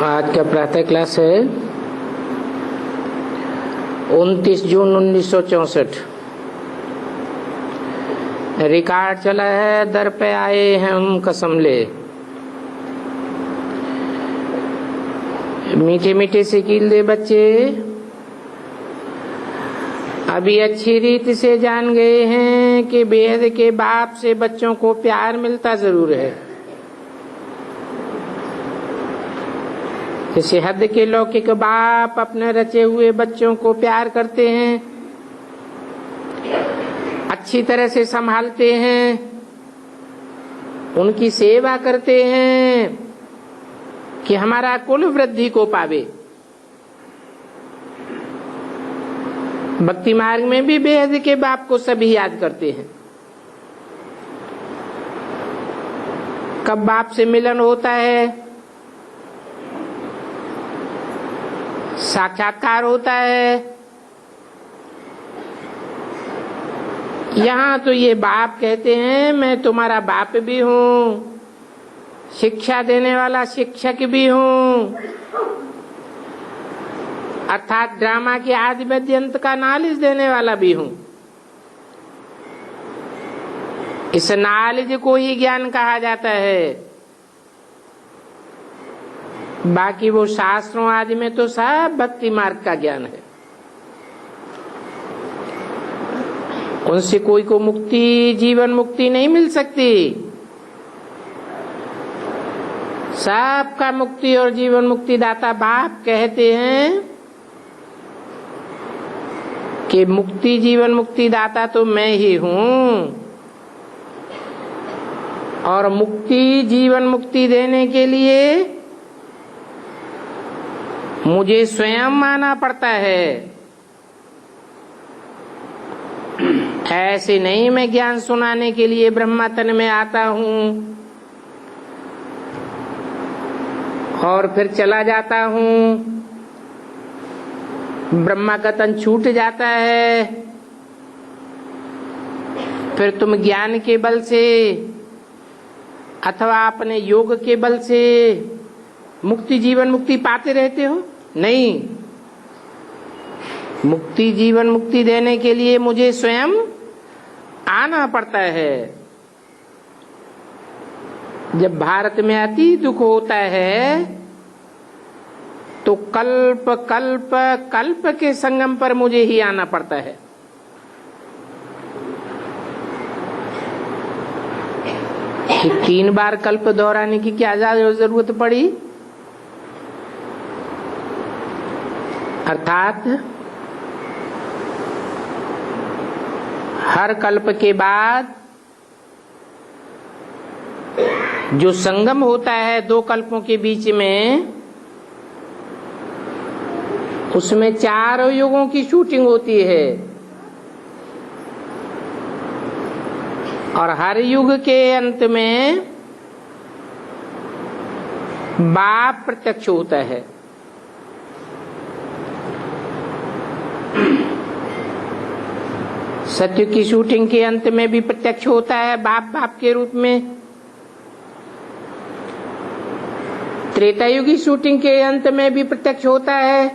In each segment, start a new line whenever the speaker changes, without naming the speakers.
आज का प्रातः क्लास है 29 जून 1964। रिकॉर्ड चला है, दर पे आए हैं हम कसम ले। मीठे मीठे से कील दे बच्चे, अभी अच्छी रीत से जान गए हैं कि बेहद के बाप से बच्चों को प्यार मिलता जरूर है। जैसे हद के लौकिक बाप अपने रचे हुए बच्चों को प्यार करते हैं, अच्छी तरह से संभालते हैं, उनकी सेवा करते हैं कि हमारा कुल वृद्धि को पावे। भक्ति मार्ग में भी बेहद के बाप को सभी याद करते हैं। कब बाप से मिलन होता है, साक्षात्कार होता है। यहाँ तो ये बाप कहते हैं मैं तुम्हारा बाप भी हूँ, शिक्षा देने वाला शिक्षक भी हूँ, अर्थात ड्रामा के आदि मध्य अंत का नॉलेज देने वाला भी हूँ। इस नॉलेज को ही ज्ञान कहा जाता है। बाकी वो शास्त्रों आदि में तो सब भक्ति मार्ग का ज्ञान है। उनसे कोई को मुक्ति, जीवन मुक्ति नहीं मिल सकती। सबका मुक्ति और जीवन मुक्ति दाता बाप कहते हैं कि मुक्ति जीवन मुक्ति दाता तो मैं ही हूँ, और मुक्ति जीवन मुक्ति देने के लिए मुझे स्वयं आना पड़ता है। ऐसे नहीं मैं ज्ञान सुनाने के लिए ब्रह्मा तन में आता हूँ और फिर चला जाता हूँ, ब्रह्मा का तन छूट जाता है, फिर तुम ज्ञान के बल से अथवा अपने योग के बल से मुक्ति जीवन मुक्ति पाते रहते हो। नहीं, मुक्ति जीवन मुक्ति देने के लिए मुझे स्वयं आना पड़ता है। जब भारत में अति दुख होता है तो कल्प कल्प कल्प के संगम पर मुझे ही आना पड़ता है। कि 3 बार कल्प दोहराने की क्या जरूरत पड़ी? अर्थात हर कल्प के बाद जो संगम होता है 2 कल्पों के बीच में, उसमें 4 युगों की शूटिंग होती है और हर युग के अंत में बाप प्रत्यक्ष होता है। सत्य की शूटिंग के अंत में भी प्रत्यक्ष होता है बाप बाप के रूप में। त्रेता युगी शूटिंग के अंत में भी प्रत्यक्ष होता है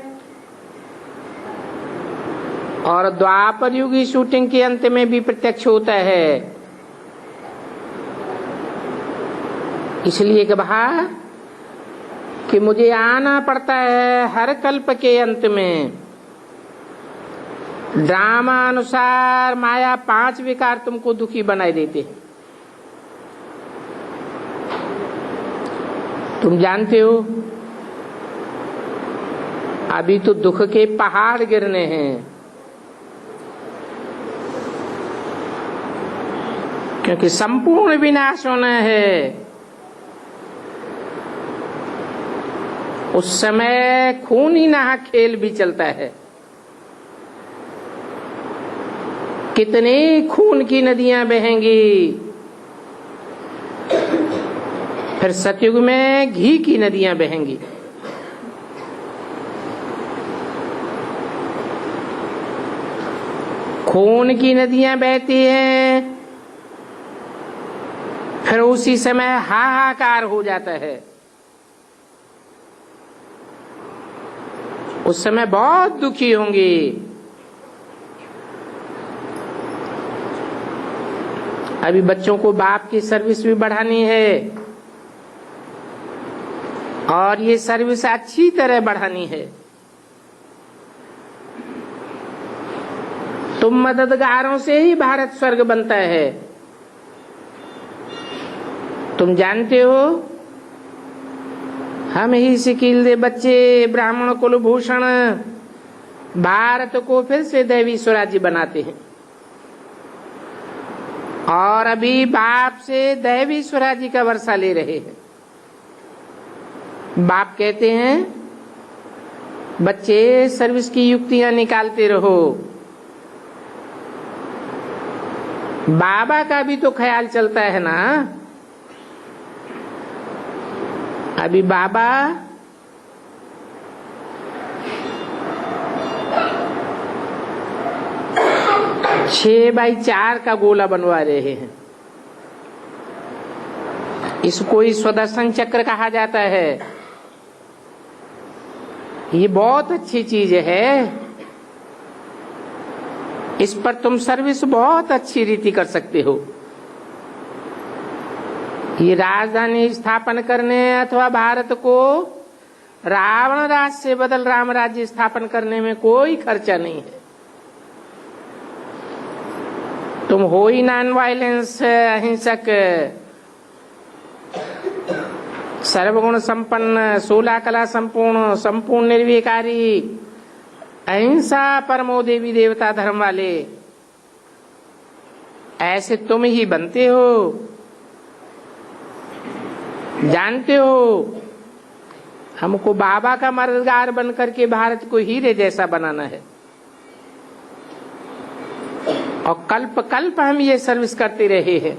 और द्वापर युगी शूटिंग के अंत में भी प्रत्यक्ष होता है। इसलिए कहा कि मुझे आना पड़ता है हर कल्प के अंत में। ड्रामा अनुसार माया 5 विकार तुमको दुखी बनाए देते। तुम जानते हो अभी तो दुख के पहाड़ गिरने हैं, क्योंकि संपूर्ण विनाश होना है। उस समय खून ही नहा खेल भी चलता है। कितने खून की नदियां बहेंगी, फिर सतयुग में घी की नदियां बहेंगी। खून की नदियां बहती हैं, फिर उसी समय हाहाकार हो जाता है। उस समय बहुत दुखी होंगे। अभी बच्चों को बाप की सर्विस भी बढ़ानी है और ये सर्विस अच्छी तरह बढ़ानी है। तुम मददगारों से ही भारत स्वर्ग बनता है। तुम जानते हो, हम ही सिकील दे बच्चे ब्राह्मण कुलभूषण भारत को फिर से दैवी स्वराज्य बनाते हैं और अभी बाप से दैवी स्वराज्य का वर्षा ले रहे हैं। बाप कहते हैं, बच्चे सर्विस की युक्तियां निकालते रहो। बाबा का भी तो ख्याल चलता है ना। अभी बाबा छह बाई 4 का गोला बनवा रहे हैं। इसको ही स्वदर्शन चक्र कहा जाता है। ये बहुत अच्छी चीज है। इस पर तुम सर्विस बहुत अच्छी रीति कर सकते हो। ये राजधानी स्थापन करने अथवा भारत को रावण राज से बदल राम राज्य स्थापन करने में कोई खर्चा नहीं है। तुम हो ही नॉन वायलेंस अहिंसक, सर्वगुण संपन्न, 16 कला संपूर्ण, संपूर्ण निर्विकारी, अहिंसा परमो देवी देवता धर्म वाले, ऐसे तुम ही बनते हो। जानते हो, हमको बाबा का मददगार बनकर के भारत को हीरे जैसा बनाना है और कल्प कल्प हम ये सर्विस करते रहे हैं।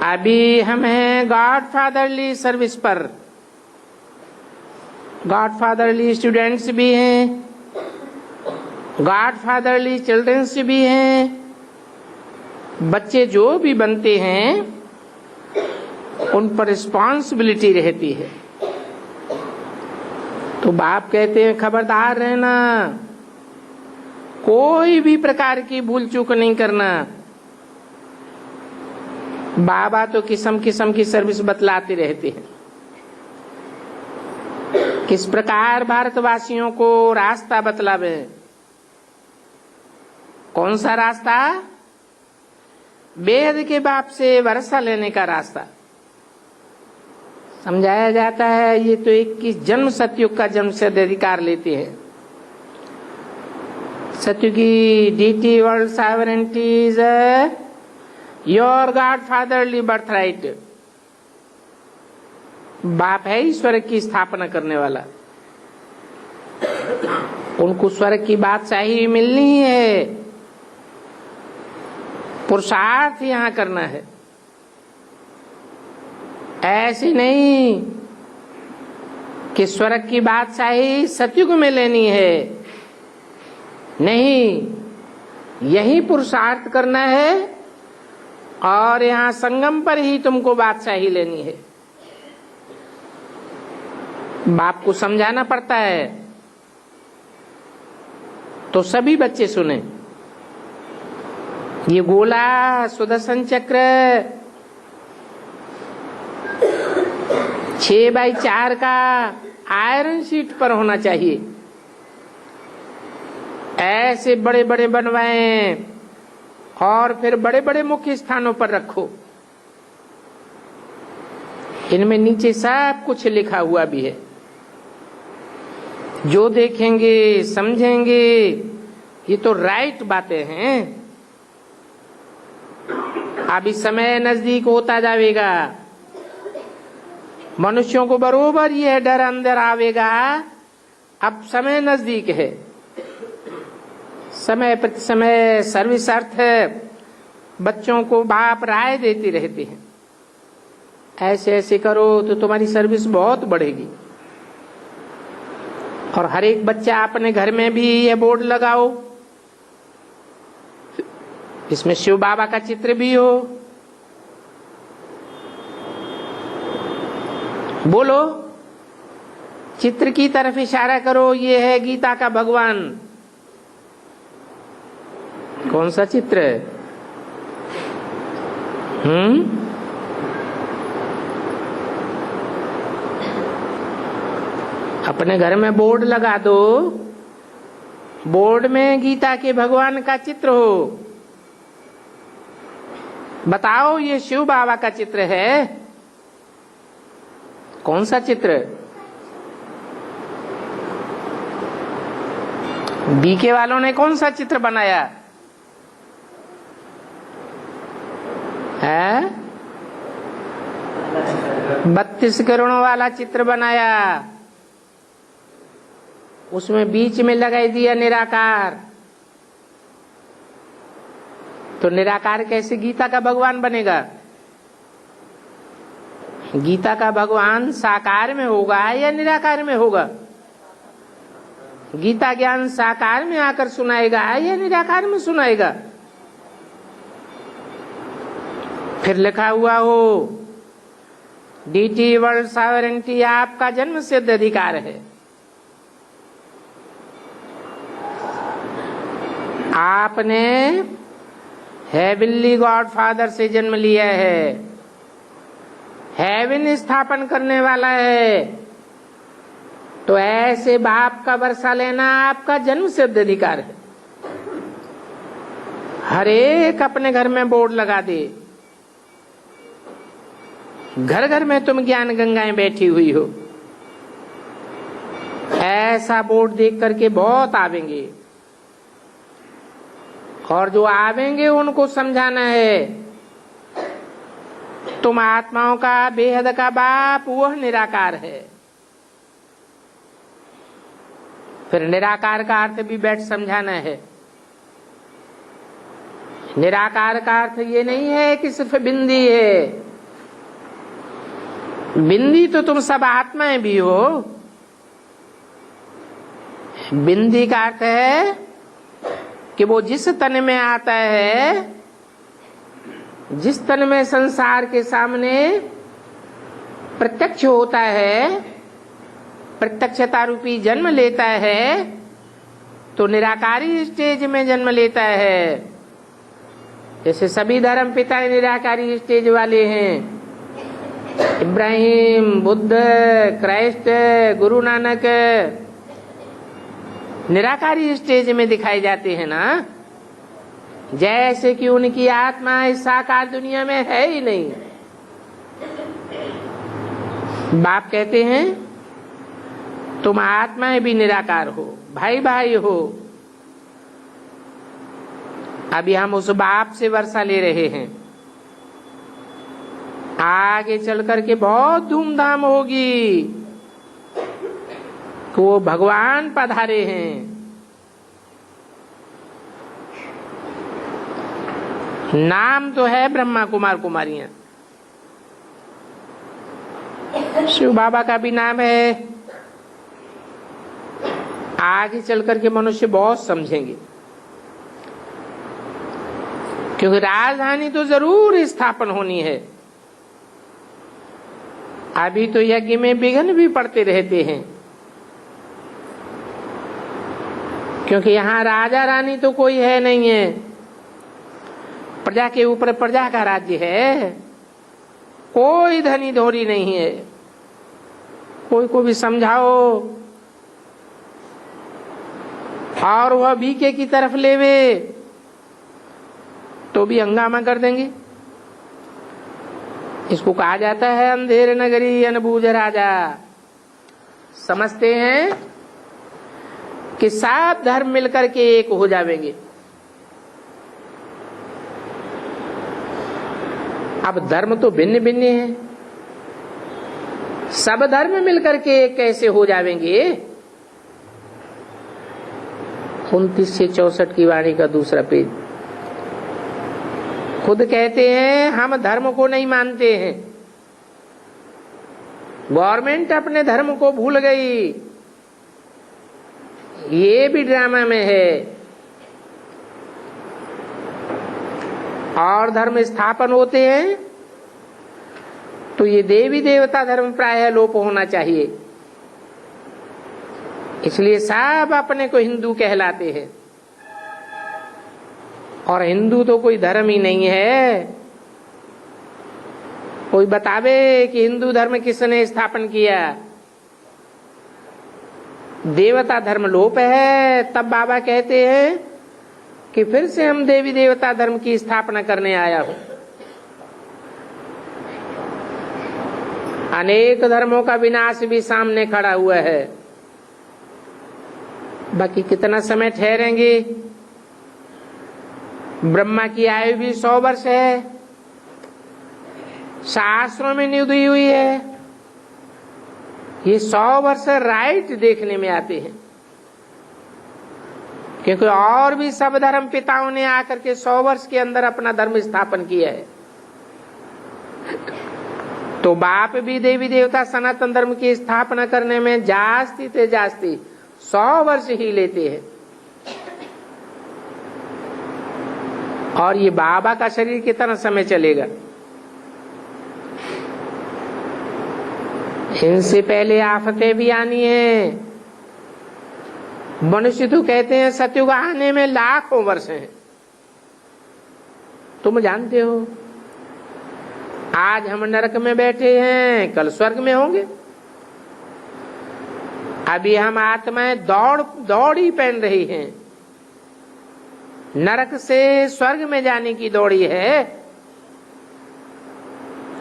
अभी हम हैं गॉडफादरली सर्विस पर। गॉडफादरली स्टूडेंट्स भी हैं, गॉडफादरली चिल्ड्रंस भी हैं। बच्चे जो भी बनते हैं उन पर रिस्पॉन्सिबिलिटी रहती है। तो बाप कहते हैं, खबरदार रहना, कोई भी प्रकार की भूल चूक नहीं करना। बाबा तो किस्म किस्म की सर्विस बतलाते रहते हैं, किस प्रकार भारतवासियों को रास्ता बतलावे। कौन सा रास्ता? वेद के बाप से वर्षा लेने का रास्ता समझाया जाता है। ये तो 21 जन्म सतयुग का जन्म से अधिकार लेते हैं। सतयुगी deity world sovereignty is your God fatherly birth right. बाप है ईश्वर की स्थापना करने वाला। उनको स्वर्ग की बादशाही मिलनी है, पुरुषार्थ यहां करना है। ऐसी नहीं कि स्वर्ग की बादशाही सतयुग में लेनी है, नहीं, यही पुरुषार्थ करना है और यहाँ संगम पर ही तुमको बादशाही लेनी है। बाप को समझाना पड़ता है। तो सभी बच्चे सुने। ये गोला सुदर्शन चक्र 6 बाई 4 का आयरन शीट पर होना चाहिए। ऐसे बड़े बड़े बनवाएं और फिर बड़े बड़े मुख्य स्थानों पर रखो। इनमें नीचे सब कुछ लिखा हुआ भी है। जो देखेंगे समझेंगे, ये तो राइट बातें हैं। अभी समय नजदीक होता जाएगा, मनुष्यों को बरोबर यह डर अंदर आवेगा, अब समय नजदीक है। समय प्रति समय सर्विस अर्थ बच्चों को बाप राय देते रहते हैं, ऐसे ऐसे करो तो तुम्हारी सर्विस बहुत बढ़ेगी। और हर एक बच्चा अपने घर में भी यह बोर्ड लगाओ, इसमें शिव बाबा का चित्र भी हो। बोलो, चित्र की तरफ इशारा करो, ये है गीता का भगवान। कौन सा चित्र है? अपने घर में बोर्ड लगा दो, बोर्ड में गीता के भगवान का चित्र हो। बताओ ये शिव बाबा का चित्र है? कौन सा चित्र? बीके वालों ने कौन सा चित्र बनाया है? 32 करोड़ों वाला चित्र बनाया, उसमें बीच में लगाई दिया निराकार। तो निराकार कैसे गीता का भगवान बनेगा? गीता का भगवान साकार में होगा या निराकार में होगा? गीता ज्ञान साकार में आकर सुनाएगा या निराकार में सुनाएगा? फिर लिखा हुआ हो डीटी वर्ल्ड सॉवरेंटी आपका जन्म सिद्ध अधिकार है। आपने हेवनली गॉड फादर से जन्म लिया है, हेवन स्थापन करने वाला है, तो ऐसे बाप का वर्षा लेना आपका जन्म सिद्ध अधिकार है। हर एक अपने घर में बोर्ड लगा दे, घर घर में तुम ज्ञान गंगाएं बैठी हुई हो। ऐसा बोर्ड देख करके बहुत आवेंगे, और जो आवेंगे उनको समझाना है तुम आत्माओं का बेहद का बाप वह निराकार है। फिर निराकार का अर्थ भी बैठ समझाना है। निराकार का अर्थ ये नहीं है कि सिर्फ बिंदी है, बिंदी तो तुम सब आत्माएं भी हो। बिंदी का अर्थ है कि वो जिस तन में आता है, जिस तन में संसार के सामने प्रत्यक्ष होता है, प्रत्यक्षता रूपी जन्म लेता है, तो निराकारी स्टेज में जन्म लेता है। जैसे सभी धर्म पिता निराकारी स्टेज वाले हैं, इब्राहिम, बुद्ध, क्राइस्ट, गुरु नानक निराकारी स्टेज में दिखाए जाते हैं ना। जैसे कि उनकी आत्मा इस साकार दुनिया में है ही नहीं। बाप कहते हैं तुम आत्माएं भी निराकार हो, भाई भाई हो। अभी हम उस बाप से वर्षा ले रहे हैं, आगे चल करके बहुत धूमधाम होगी कि वो भगवान पधारे हैं। नाम तो है ब्रह्मा कुमार कुमारियां, शिव बाबा का भी नाम है। आगे चल करके मनुष्य बहुत समझेंगे, क्योंकि राजधानी तो जरूर स्थापन होनी है। अभी तो यज्ञ में विघ्न भी पड़ते रहते हैं, क्योंकि यहाँ राजा रानी तो कोई है नहीं है, प्रजा के ऊपर प्रजा का राज्य है, कोई धनी धोरी नहीं है। कोई को भी समझाओ और वह बीके की तरफ लेवे तो भी हंगामा कर देंगे। इसको कहा जाता है अंधेर नगरी अनबूझ राजा। समझते हैं कि सब धर्म मिलकर के एक हो जाएंगे। अब धर्म तो भिन्न भिन्न है, सब धर्म मिलकर के एक कैसे हो जाएंगे? 29 से 64 की वाणी का दूसरा पेज। खुद कहते हैं हम धर्म को नहीं मानते हैं, गवर्नमेंट अपने धर्म को भूल गई। ये भी ड्रामा में है। और धर्म स्थापन होते हैं तो ये देवी देवता धर्म प्रायः लोप होना चाहिए। इसलिए सब अपने को हिंदू कहलाते हैं, और हिंदू तो कोई धर्म ही नहीं है। कोई बतावे कि हिंदू धर्म किसने स्थापन किया? देवता धर्म लोप है, तब बाबा कहते हैं कि फिर से हम देवी देवता धर्म की स्थापना करने आया हूं। अनेक धर्मों का विनाश भी सामने खड़ा हुआ है। बाकी कितना समय ठहरेंगे? ब्रह्मा की आयु भी 100 वर्ष है, शास्त्रों में निधि हुई है। ये 100 वर्ष राइट देखने में आते हैं, क्योंकि और भी सब धर्म पिताओं ने आकर के 100 वर्ष के अंदर अपना धर्म स्थापन किया है। तो बाप भी देवी देवता सनातन धर्म की स्थापना करने में जास्ती से जास्ती 100 वर्ष ही लेते हैं। और ये बाबा का शरीर कितना समय चलेगा? इनसे पहले आफतें भी आनी है। मनुष्य तो कहते हैं सतयुग आने में लाखों वर्ष हैं। तुम जानते हो आज हम नरक में बैठे हैं, कल स्वर्ग में होंगे। अभी हम आत्माएं दौड़ी पहन रही हैं, नरक से स्वर्ग में जाने की दौड़ी है।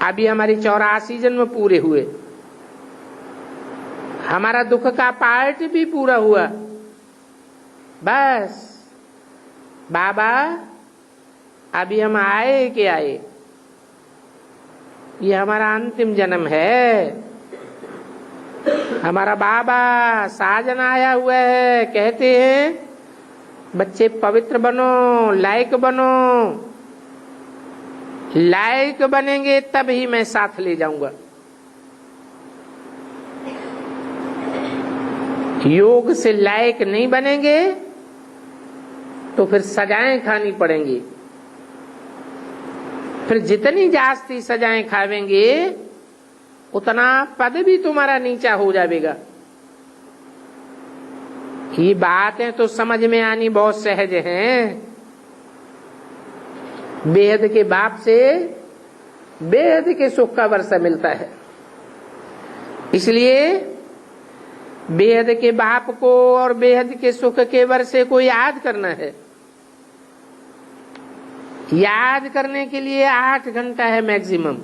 अभी हमारी 84 जन्म पूरे हुए, हमारा दुख का पार्ट भी पूरा हुआ। बस बाबा अभी हम आए कि आए, ये हमारा अंतिम जन्म है। हमारा बाबा साजन आया हुआ है, कहते हैं बच्चे पवित्र बनो, लायक बनो। लायक बनेंगे तब ही मैं साथ ले जाऊंगा। योग से लायक नहीं बनेंगे तो फिर सजाएं खानी पड़ेंगी। फिर जितनी जास्ती सजाएं खावेंगे उतना पद भी तुम्हारा नीचा हो जाएगा। ये बातें तो समझ में आनी बहुत सहज हैं। बेहद के बाप से बेहद के सुख का वर्षा मिलता है। इसलिए बेहद के बाप को और बेहद के सुख के वर्षे को याद करना है। याद करने के लिए 8 घंटा है मैक्सिमम।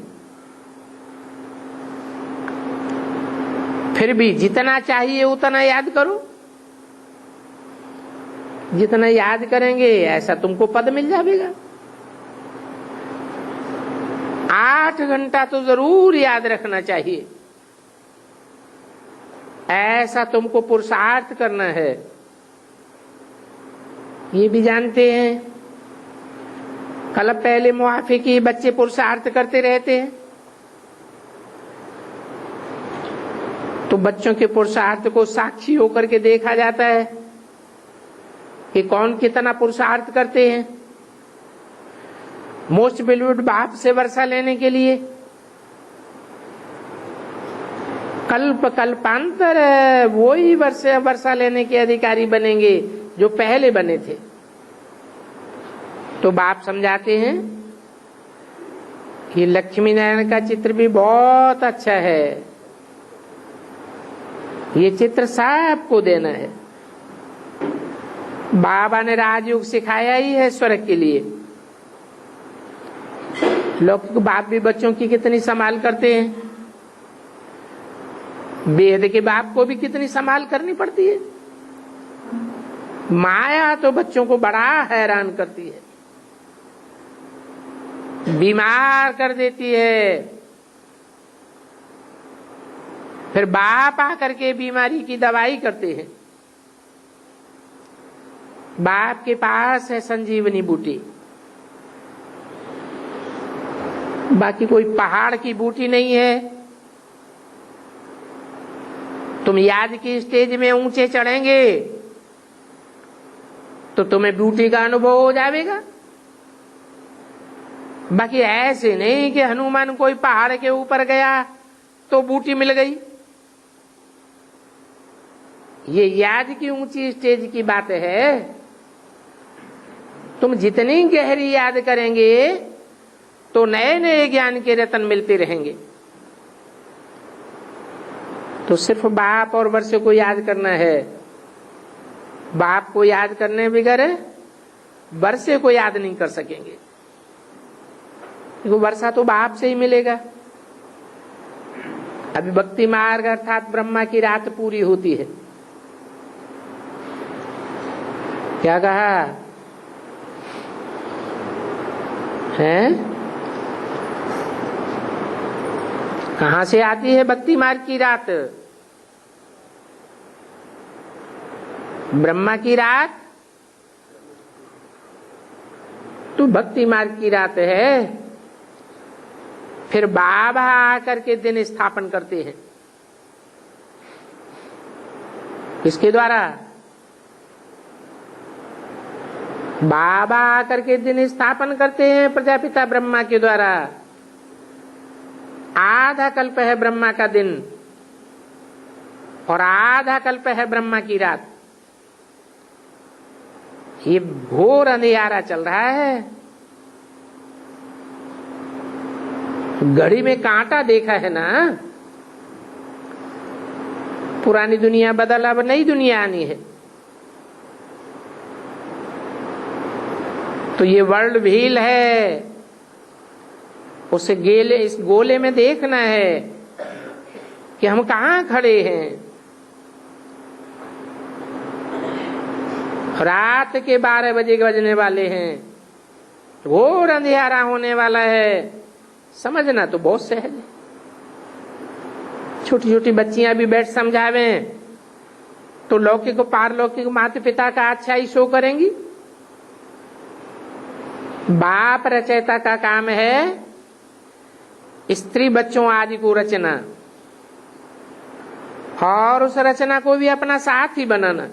फिर भी जितना चाहिए उतना याद करो। जितना याद करेंगे ऐसा तुमको पद मिल जाएगा। 8 घंटा तो जरूर याद रखना चाहिए। ऐसा तुमको पुरुषार्थ करना है। ये भी जानते हैं कल पहले मुआफी की बच्चे पुरुषार्थ करते रहते हैं, तो बच्चों के पुरुषार्थ को साक्षी होकर के देखा जाता है कि कौन कितना पुरुषार्थ करते हैं। मोस्ट बेलूड बाप से वर्षा लेने के लिए कल्प कल्पांतर वही वर्षा लेने के अधिकारी बनेंगे जो पहले बने थे। तो बाप समझाते हैं कि लक्ष्मी नारायण का चित्र भी बहुत अच्छा है। ये चित्र सबको देना है। बाबा ने राजयोग सिखाया ही है स्वर्ग के लिए। लौकिक बाप भी बच्चों की कितनी संभाल करते हैं, बेहद के बाप को भी कितनी संभाल करनी पड़ती है। माया तो बच्चों को बड़ा हैरान करती है, बीमार कर देती है। फिर बाप आकर के बीमारी की दवाई करते हैं। बाप के पास है संजीवनी बूटी, बाकी कोई पहाड़ की बूटी नहीं है। तुम याद की स्टेज में ऊंचे चढ़ेंगे तो तुम्हें बूटी का अनुभव हो जाएगा। बाकी ऐसे नहीं कि हनुमान कोई पहाड़ के ऊपर गया तो बूटी मिल गई। ये याद की ऊंची स्टेज की बात है। तुम जितनी गहरी याद करेंगे तो नए नए ज्ञान के रतन मिलते रहेंगे। तो सिर्फ बाप और वर्षे को याद करना है। बाप को याद करने बगैर वर्षे को याद नहीं कर सकेंगे, क्योंकि वर्षा तो बाप से ही मिलेगा। अभी भक्ति मार्ग अर्थात ब्रह्मा की रात पूरी होती है। क्या कहा है? कहां से आती है भक्ति मार्ग की रात? ब्रह्मा की रात तो भक्ति मार्ग की रात है। फिर बाबा आकर के दिन स्थापन करते हैं। किसके द्वारा? बाबा आकर के दिन स्थापन करते हैं प्रजापिता ब्रह्मा के द्वारा। आधा कल्प है ब्रह्मा का दिन और आधा कल्प है ब्रह्मा की रात। ये घोर अंधियारा चल रहा है। घड़ी में कांटा देखा है ना। पुरानी दुनिया बदल, अब नई दुनिया आनी है। तो ये वर्ल्ड व्हील है, उसे इस गोले में देखना है कि हम कहां खड़े हैं। रात के 12 बजे बजने वाले हैं, घोर अंधियारा होने वाला है। समझना तो बहुत सहज है। छोटी छोटी बच्चियां भी बैठ समझावें तो लौकिक पारलौकिक माता पिता का अच्छा ही शो करेंगी। बाप रचयिता का काम है स्त्री बच्चों आदि को रचना और उस रचना को भी अपना साथी बनाना,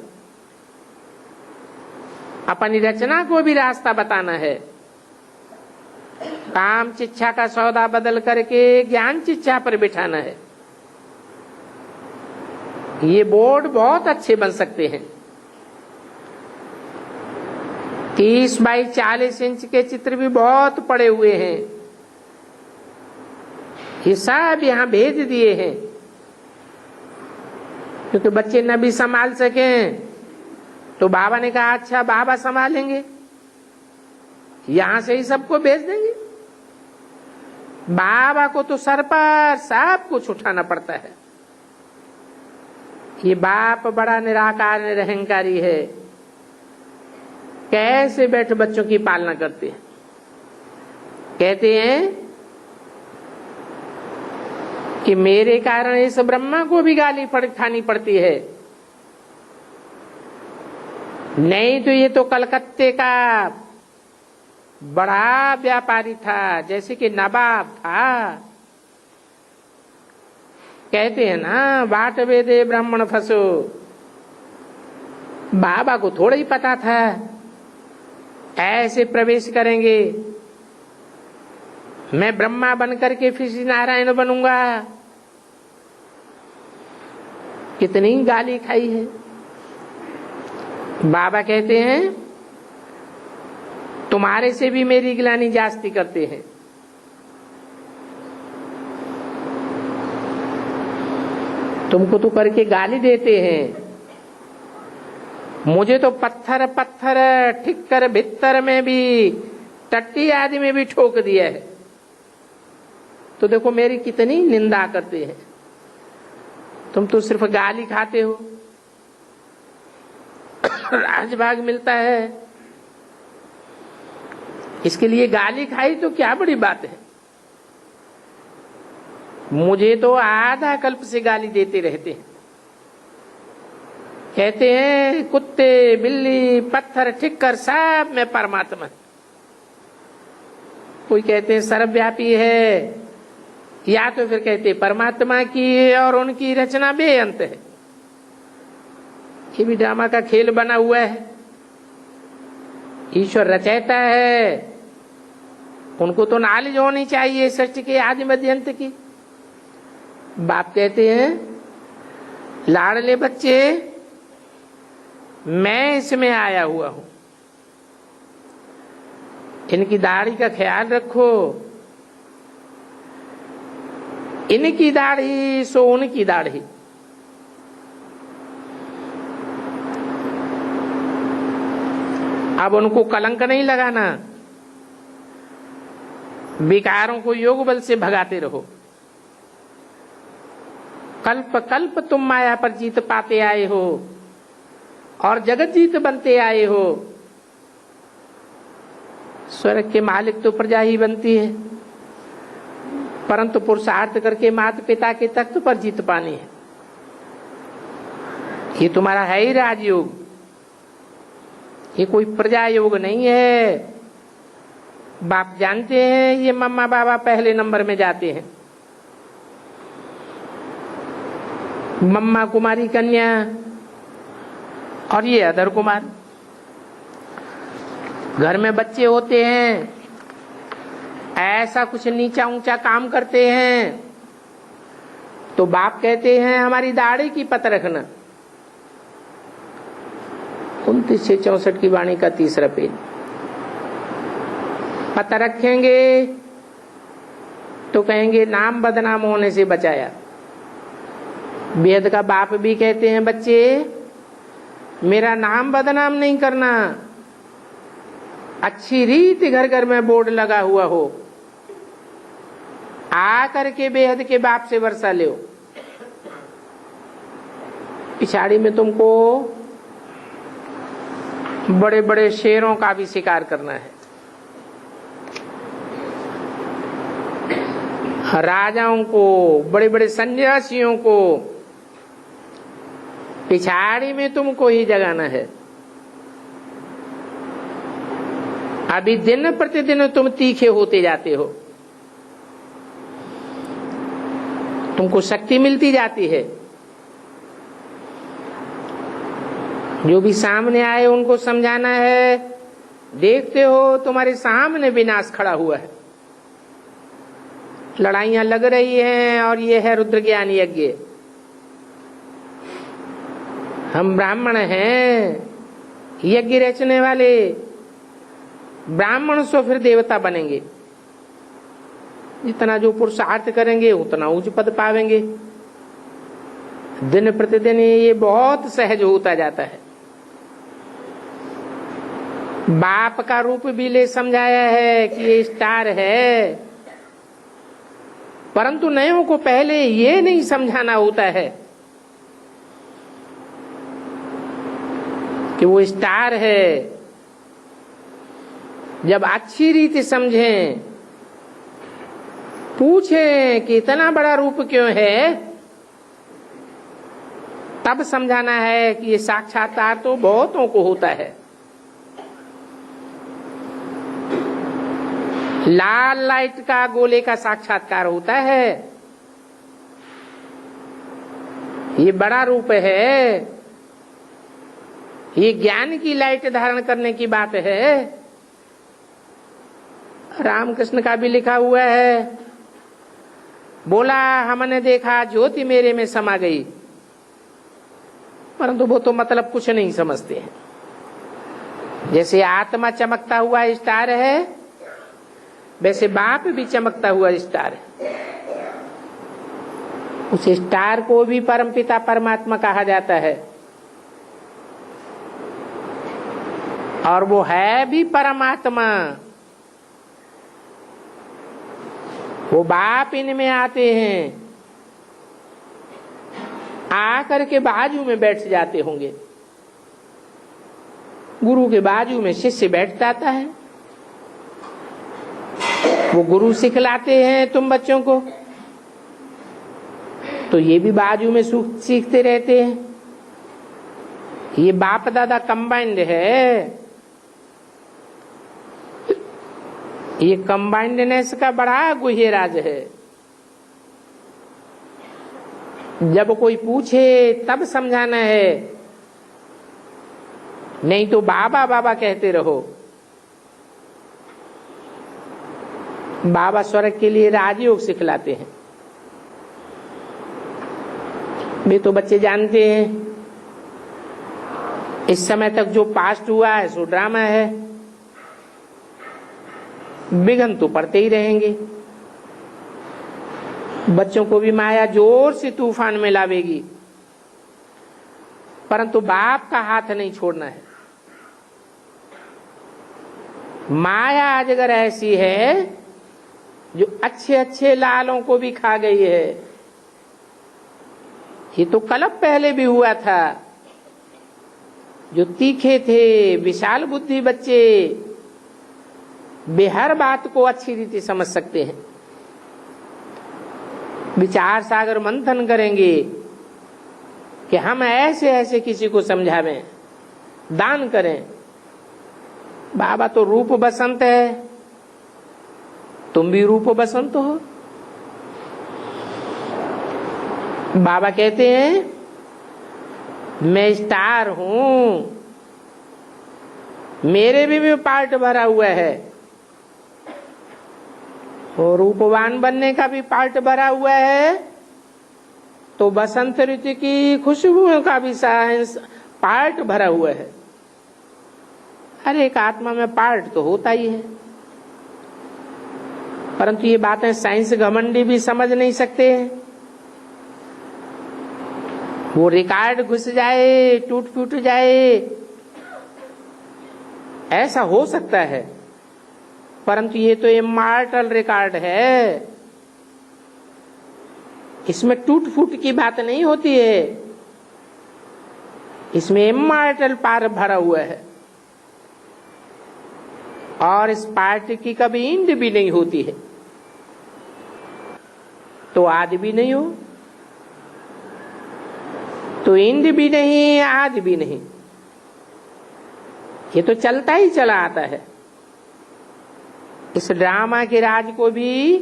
अपनी रचना को भी रास्ता बताना है। काम शिक्षा का सौदा बदल करके ज्ञान शिक्षा पर बिठाना है। ये बोर्ड बहुत अच्छे बन सकते हैं। 30 बाई 40 इंच के चित्र भी बहुत पड़े हुए हैं। ये सब यहां भेज दिए हैं क्योंकि बच्चे न भी संभाल सकें तो बाबा ने कहा अच्छा बाबा संभालेंगे, यहां से ही सबको भेज देंगे। बाबा को तो सर पर सब कुछ उठाना पड़ता है। ये बाप बड़ा निराकार निरहंकारी है। कैसे बैठ बच्चों की पालना करते हैं। कहते हैं कि मेरे कारण इस ब्रह्मा को भी गाली खानी पड़ती है, नहीं तो ये तो कलकत्ते का बड़ा व्यापारी था, जैसे कि नवाब था। कहते हैं ना बाट वेदे ब्राह्मण फंसो। बाबा को थोड़ा ही पता था ऐसे प्रवेश करेंगे, मैं ब्रह्मा बनकर के फिर नारायण बनूंगा। कितनी गाली खाई है। बाबा कहते हैं तुम्हारे से भी मेरी गिलानी जास्ती करते हैं। तुमको तो करके गाली देते हैं, मुझे तो पत्थर पत्थर ठीक कर भीतर में भी टट्टी आदि में भी ठोक दिया है। तो देखो मेरी कितनी निंदा करते हैं। तुम तो सिर्फ गाली खाते हो, राजभाग मिलता है, इसके लिए गाली खाई तो क्या बड़ी बात है। मुझे तो आधा कल्प से गाली देते रहते हैं। कहते हैं कुत्ते बिल्ली पत्थर ठिक्कर सब में परमात्मा। कोई कहते हैं सर्वव्यापी है, या तो फिर कहते परमात्मा की और उनकी रचना बेअंत है। ये भी ड्रामा का खेल बना हुआ है। ईश्वर रचयिता है, उनको तो नॉलेज होनी चाहिए सृष्टि के आदि मध्य अंत की। बाप कहते हैं लाडले बच्चे मैं इसमें आया हुआ हूं। इनकी दाढ़ी का ख्याल रखो, इनकी दाढ़ी सो उनकी दाढ़ी। अब उनको कलंक नहीं लगाना, विकारों को योग बल से भगाते रहो। कल्प कल्प तुम माया पर जीत पाते आए हो और जगत जीत बनते आए हो। स्वर्ग के मालिक तो प्रजा ही बनती है, परंतु पुरुषार्थ करके माता पिता के तख्त पर जीत पानी है। ये तुम्हारा है ही राजयोग, ये कोई प्रजा योग नहीं है। बाप जानते हैं ये मम्मा बाबा पहले नंबर में जाते हैं। मम्मा कुमारी कन्या और ये अधर कुमार। घर में बच्चे होते हैं, ऐसा कुछ नीचा ऊंचा काम करते हैं तो बाप कहते हैं हमारी दाढ़ी की पत रखना। 29/64 की वाणी का 3रा पेज। पता रखेंगे तो कहेंगे नाम बदनाम होने से बचाया। वेद का बाप भी कहते हैं बच्चे मेरा नाम बदनाम नहीं करना। अच्छी रीति घर घर में बोर्ड लगा हुआ हो, आकर के बेहद के बाप से वर्षा ले। पिछाड़ी में तुमको बड़े बड़े शेरों का भी शिकार करना है। राजाओं को, बड़े बड़े सन्यासियों को पिछाड़ी में तुमको ही जगाना है। अभी दिन प्रतिदिन तुम तीखे होते जाते हो, तुमको शक्ति मिलती जाती है। जो भी सामने आए उनको समझाना है। देखते हो तुम्हारे सामने विनाश खड़ा हुआ है, लड़ाइयां लग रही हैं और ये है रुद्र ज्ञान यज्ञ। हम ब्राह्मण हैं, यज्ञ रचने वाले ब्राह्मण सो फिर देवता बनेंगे। जितना जो पुरुषार्थ करेंगे उतना उच्च पद पावेंगे। दिन प्रतिदिन ये बहुत सहज होता जाता है। बाप का रूप भी ले समझाया है कि ये स्टार है, परंतु नयों को पहले ये नहीं समझाना होता है कि वो स्टार है। जब अच्छी रीति समझें, पूछें कि इतना बड़ा रूप क्यों है, तब समझाना है कि ये साक्षात्कार तो बहुतों को होता है। लाल लाइट का गोले का साक्षात्कार होता है, ये बड़ा रूप है। ये ज्ञान की लाइट धारण करने की बात है। रामकृष्ण का भी लिखा हुआ है, बोला हमने देखा ज्योति मेरे में समा गई, परंतु वो तो मतलब कुछ नहीं समझते हैं। जैसे आत्मा चमकता हुआ स्टार है, वैसे बाप भी चमकता हुआ स्टार है। उस स्टार को भी परमपिता परमात्मा कहा जाता है, और वो है भी परमात्मा। वो बाप इनमें आते हैं, आकर के बाजू में बैठ जाते होंगे। गुरु के बाजू में शिष्य बैठ जाता है, वो गुरु सिखलाते हैं तुम बच्चों को, तो ये भी बाजू में सीखते रहते हैं। ये बाप दादा कंबाइंड है। ये कंबाइंडनेस का बड़ा गुह्य राज है। जब कोई पूछे तब समझाना है, नहीं तो बाबा बाबा कहते रहो। बाबा स्वर्ग के लिए राजयोग सिखलाते हैं। वे तो बच्चे जानते हैं इस समय तक जो पास्ट हुआ है सो ड्रामा है, विघ्न तो पड़ते ही रहेंगे। बच्चों को भी माया जोर से तूफान में लावेगी, परंतु बाप का हाथ नहीं छोड़ना है। माया आज अगर ऐसी है जो अच्छे अच्छे लालों को भी खा गई है। ये तो कल्प पहले भी हुआ था। जो तीखे थे, विशाल बुद्धि बच्चे वे हर बात को अच्छी रीति समझ सकते हैं। विचार सागर मंथन करेंगे कि हम ऐसे ऐसे किसी को समझावें, दान करें। बाबा तो रूप बसंत है, तुम भी रूप बसंत हो। बाबा कहते हैं मैं स्टार हूं, मेरे भी पार्ट भरा हुआ है, और रूपवान बनने का भी पार्ट भरा हुआ है, तो बसंत ऋतु की खुशबुओं का भी पार्ट भरा हुआ है। हर एक आत्मा में पार्ट तो होता ही है, परंतु ये बातें साइंस घमंडी भी समझ नहीं सकते हैं। वो रिकॉर्ड घुस जाए, टूट फूट जाए, ऐसा हो सकता है, परंतु ये तो इमॉर्टल रिकॉर्ड है। इसमें टूट फूट की बात नहीं होती है, इसमें इमॉर्टल पार भरा हुआ है, और इस पार्ट की कभी इंड भी नहीं होती है। तो आदि भी नहीं हो, तो इंद भी नहीं, आदि भी नहीं, ये तो चलता ही चला आता है। इस ड्रामा के राज को भी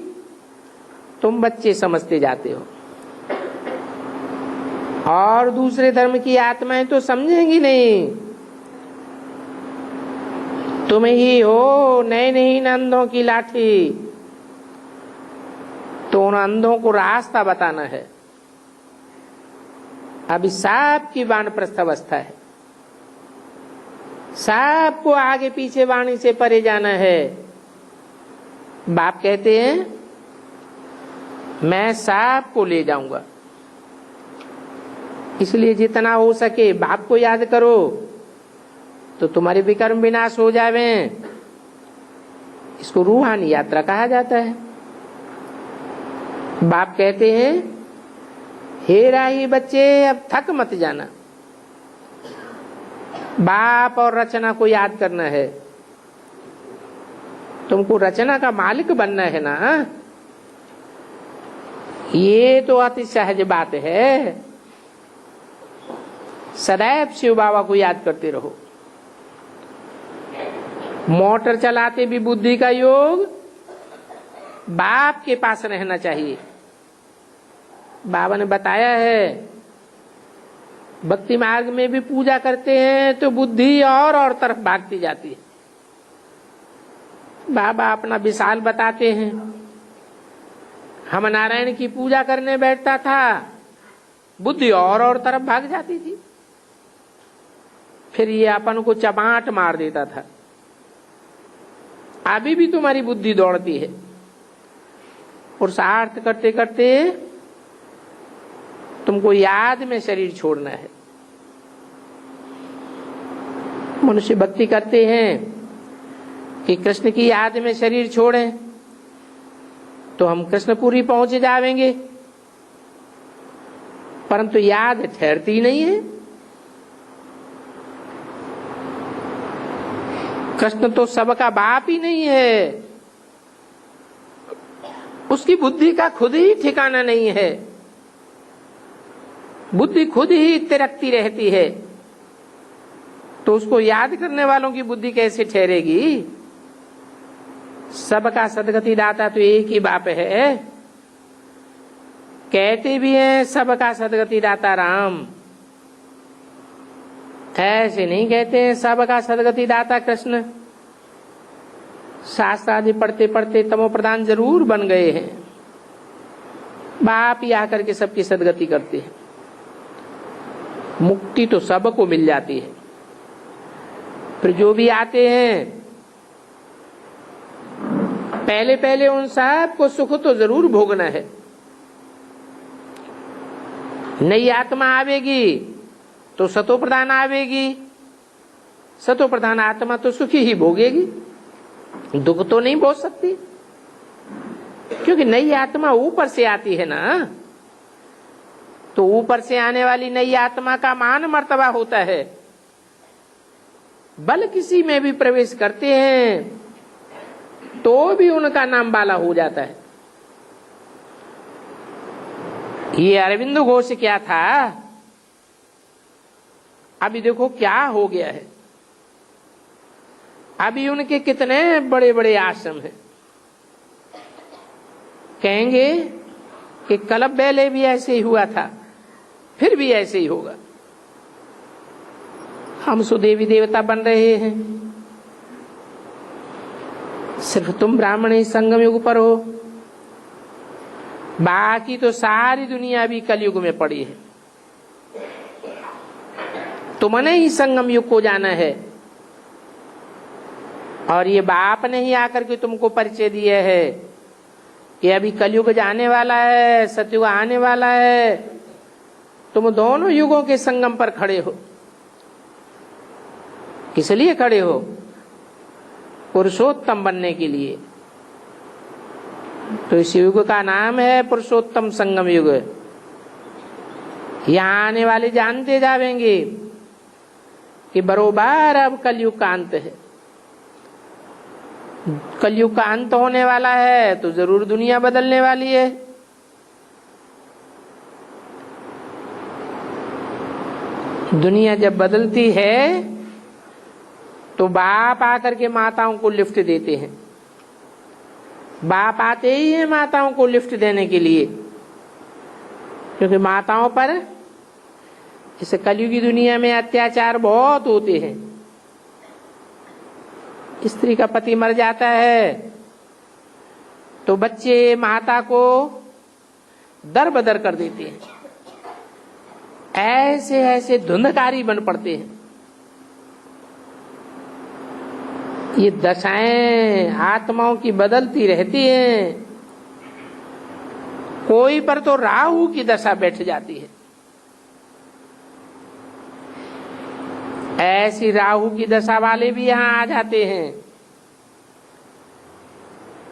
तुम बच्चे समझते जाते हो, और दूसरे धर्म की आत्माएं तो समझेंगी नहीं। तुम ही हो नए नई अंधों की लाठी, तो उन अंधों को रास्ता बताना है। अभी सांप की वानप्रस्थ अवस्था है, सांप को आगे पीछे वाणी से परे जाना है। बाप कहते हैं मैं सांप को ले जाऊंगा, इसलिए जितना हो सके बाप को याद करो, तो तुम्हारे विकर्म विनाश हो जावे। इसको रूहानी यात्रा कहा जाता है। बाप कहते हैं हे राही बच्चे, अब थक मत जाना, बाप और रचना को याद करना है। तुमको रचना का मालिक बनना है ना, ये तो अति सहज बात है। सदैव शिव बाबा को याद करते रहो। मोटर चलाते भी बुद्धि का योग बाप के पास रहना चाहिए। बाबा ने बताया है भक्ति मार्ग में भी पूजा करते हैं तो बुद्धि और तरफ भागती जाती है। बाबा अपना विशाल बताते हैं, हम नारायण की पूजा करने बैठता था, बुद्धि और तरफ भाग जाती थी, फिर ये अपन को चपाट मार देता था। अभी भी तुम्हारी बुद्धि दौड़ती है। पुरुषार्थ करते करते तुमको याद में शरीर छोड़ना है। मनुष्य भक्ति करते हैं कि कृष्ण की याद में शरीर छोड़ें तो हम कृष्णपुरी पहुंच जाएंगे, परंतु याद ठहरती नहीं है। कृष्ण तो सबका बाप ही नहीं है, उसकी बुद्धि का खुद ही ठिकाना नहीं है, बुद्धि खुद ही तिरकती रहती है, तो उसको याद करने वालों की बुद्धि कैसे ठहरेगी। सबका सदगति दाता तो एक ही बाप है। कहते भी हैं सबका सदगति दाता राम, ऐसे नहीं कहते हैं सबका सदगति दाता कृष्ण। शास्त्र आदि पढ़ते पढ़ते तमो प्रधान जरूर बन गए हैं, बाप ही आकर के सबकी सदगति करते हैं। मुक्ति तो सबको मिल जाती है, फिर जो भी आते हैं पहले पहले उन सबको सुख तो जरूर भोगना है। नई आत्मा आवेगी तो सतो प्रधान आवेगी, सतो प्रधान आत्मा तो सुखी ही भोगेगी, दुख तो नहीं भोग सकती, क्योंकि नई आत्मा ऊपर से आती है ना। तो ऊपर से आने वाली नई आत्मा का मान मर्तबा होता है। बल किसी में भी प्रवेश करते हैं तो भी उनका नाम बाला हो जाता है। ये अरविंद घोष क्या था, अभी देखो क्या हो गया है। अभी उनके कितने बड़े बड़े आश्रम हैं। कहेंगे कि कलब बेले भी ऐसे ही हुआ था, फिर भी ऐसे ही होगा। हम सुदेवी देवता बन रहे हैं, सिर्फ तुम ब्राह्मण ही संगम युग पर हो, बाकी तो सारी दुनिया भी कलयुग में पड़ी है। तुमने ही संगम युग को जाना है, और ये बाप ने ही आकर के तुमको परिचय दिया है कि अभी कलयुग जाने वाला है, सतयुग आने वाला है। तुम दोनों युगों के संगम पर खड़े हो। किस लिए खड़े हो? पुरुषोत्तम बनने के लिए। तो इस युग का नाम है पुरुषोत्तम संगम युग। यहां आने वाले जानते जावेंगे कि बरोबर अब कलयुग का अंत है। कलयुग का अंत होने वाला है तो जरूर दुनिया बदलने वाली है। दुनिया जब बदलती है तो बाप आकर के माताओं को लिफ्ट देते हैं। बाप आते ही हैं माताओं को लिफ्ट देने के लिए, क्योंकि माताओं पर इस कलयुगी दुनिया में अत्याचार बहुत होते हैं। स्त्री का पति मर जाता है तो बच्चे माता को दर बदर कर देते हैं, ऐसे ऐसे धुंधकारी बन पड़ते हैं। ये दशाएं आत्माओं की बदलती रहती हैं। कोई पर तो राहु की दशा बैठ जाती है। ऐसी राहु की दशा वाले भी यहां आ जाते हैं।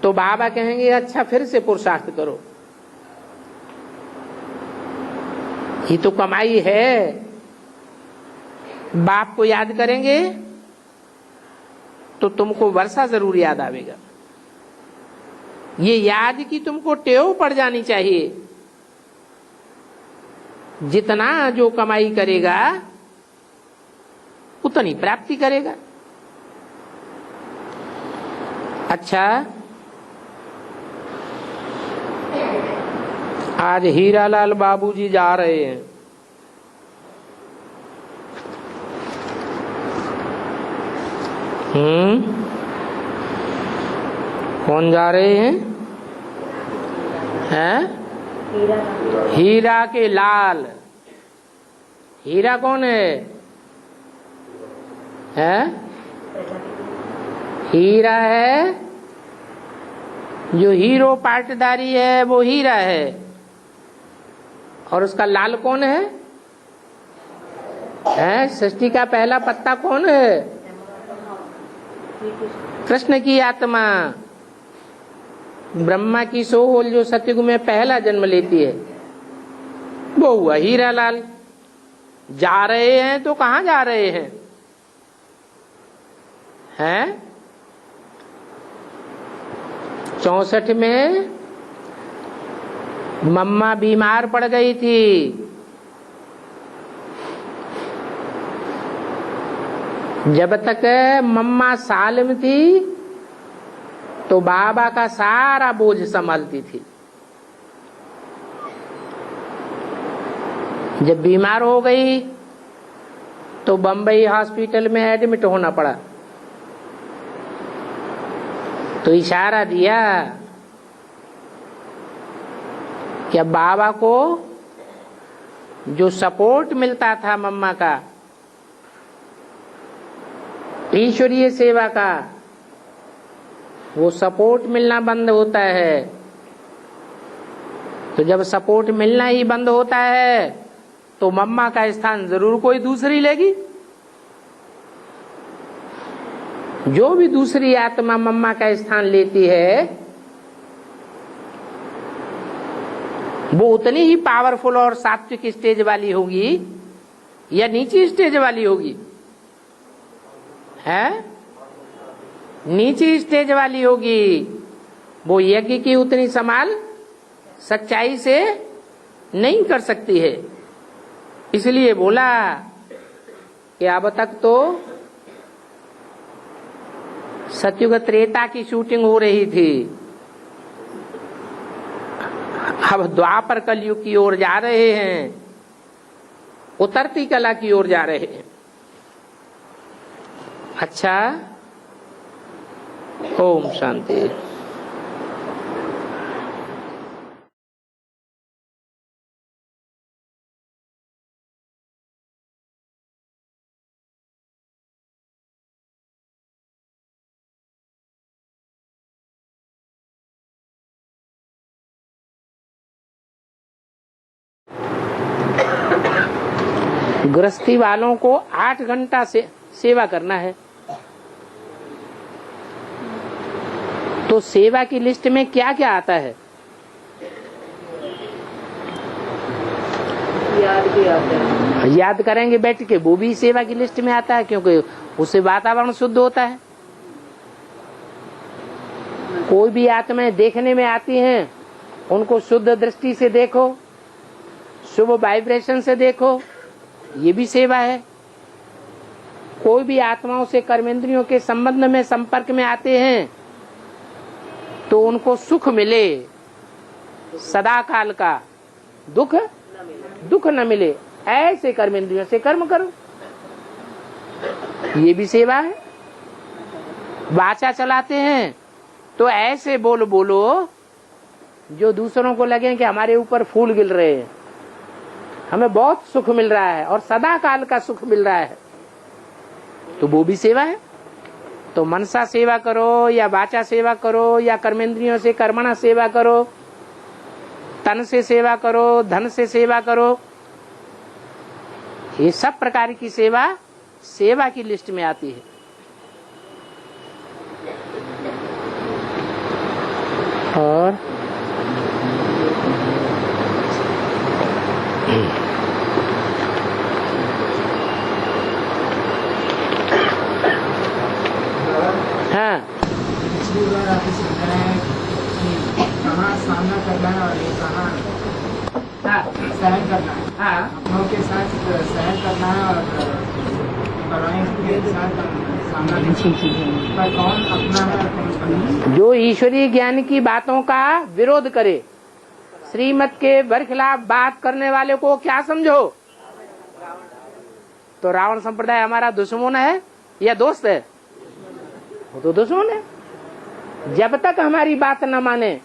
तो बाबा कहेंगे अच्छा फिर से पुरुषार्थ करो, ये तो कमाई है। बाप को याद करेंगे तो तुमको वर्षा जरूर याद आवेगा। ये याद की तुमको टेव पड़ जानी चाहिए। जितना जो कमाई करेगा उतनी प्राप्ति करेगा। अच्छा, आज हीरालाल बाबूजी जा रहे हैं। कौन जा रहे हैं? हीरा के लाल। हीरा कौन है? हीरा है जो हीरो पाटदारी है, वो हीरा है। और उसका लाल कौन है? सृष्टि का पहला पत्ता कौन है? कृष्ण की आत्मा। ब्रह्मा की सोल जो सतयुग में पहला जन्म लेती है, वो हुआ हीरा लाल। जा रहे हैं तो कहाँ जा रहे हैं? 64 में मम्मा बीमार पड़ गई थी। जब तक मम्मा सालिम थी तो बाबा का सारा बोझ संभालती थी। जब बीमार हो गई तो बम्बई हॉस्पिटल में एडमिट होना पड़ा। तो इशारा दिया कि अब बाबा को जो सपोर्ट मिलता था मम्मा का, ईश्वरीय सेवा का वो सपोर्ट मिलना बंद होता है। तो जब सपोर्ट मिलना ही बंद होता है तो मम्मा का स्थान जरूर कोई दूसरी लेगी। जो भी दूसरी आत्मा मम्मा का स्थान लेती है वो उतनी ही पावरफुल और सात्विक स्टेज वाली होगी या नीची स्टेज वाली होगी? है नीची स्टेज वाली होगी। वो यज्ञ की उतनी संभाल सच्चाई से नहीं कर सकती है। इसलिए बोला कि अब तक तो सतयुग त्रेता की शूटिंग हो रही थी, अब द्वापर कलयुग की ओर जा रहे हैं, उतरती कला की ओर जा रहे हैं। अच्छा, ओम शांति। गृहस्थी वालों को 8 घंटा से सेवा करना है, तो सेवा की लिस्ट में क्या क्या आता है?
याद भी आता है।
याद करेंगे बैठ के, वो भी सेवा की लिस्ट में आता है, क्योंकि उससे वातावरण शुद्ध होता है। कोई भी आत्माएं देखने में आती हैं, उनको शुद्ध दृष्टि से देखो, शुभ वाइब्रेशन से देखो, ये भी सेवा है। कोई भी आत्माओं से कर्मेंद्रियों के संबंध में संपर्क में आते हैं तो उनको सुख मिले, सदा काल का दुख न मिले, ऐसे कर्मेंद्रियों से कर्म करो, ये भी सेवा है। वाचा चलाते हैं तो ऐसे बोलो जो दूसरों को लगे कि हमारे ऊपर फूल गिर रहे हैं, हमें बहुत सुख मिल रहा है और सदा काल का सुख मिल रहा है, तो वो भी सेवा है। तो मनसा सेवा करो या वाचा सेवा करो या कर्मेंद्रियों से कर्मणा सेवा करो, तन से सेवा करो, धन से सेवा करो, ये सब प्रकार की सेवा की लिस्ट में आती है। और हाँ,
पिछली बार आप इसे बताया कि कहाँ सामना करना है और ये कहाँ सहन करना है।
हाँ,
अपनों के साथ सहन करना है और परायों के साथ सामना नहीं। पर कौन अपना है और कौन पराया?
जो ईश्वरीय ज्ञान की बातों का विरोध करे, श्रीमत के बरखिलाफ बात करने वाले को क्या समझो? तो रावण संप्रदाय हमारा दुश्मन है या दोस्त है? वो तो दुश्मन है। जब तक हमारी बात न माने,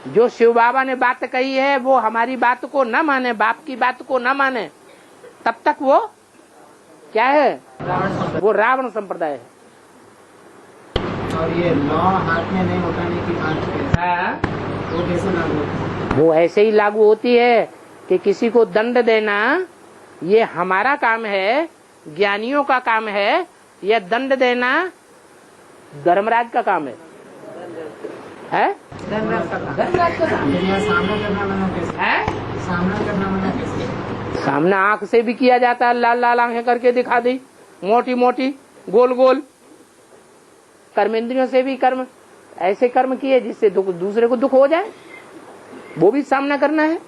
जो शिव बाबा ने बात कही है वो हमारी बात को न माने, बाप की बात को न माने, तब तक वो क्या है? वो रावण संप्रदाय है।
और ये लॉ हाथ में नहीं उठाने की बात है, वो कैसे लागू होती है?
वो ऐसे ही लागू होती है कि किसी को दंड देना ये हमारा काम है, ज्ञानियों का काम है, या दंड देना धर्मराज का काम है?
धर्मराज का काम। सामना करना मना कैसे है? सामना करना मना कैसे?
सामने आंख से भी किया जाता है, लाल लाल आंखें करके दिखा दी, मोटी मोटी गोल गोल। कर्मेंद्रियों से भी कर्म, ऐसे कर्म किए जिससे दूसरे को दुख हो जाए, वो भी सामना करना है।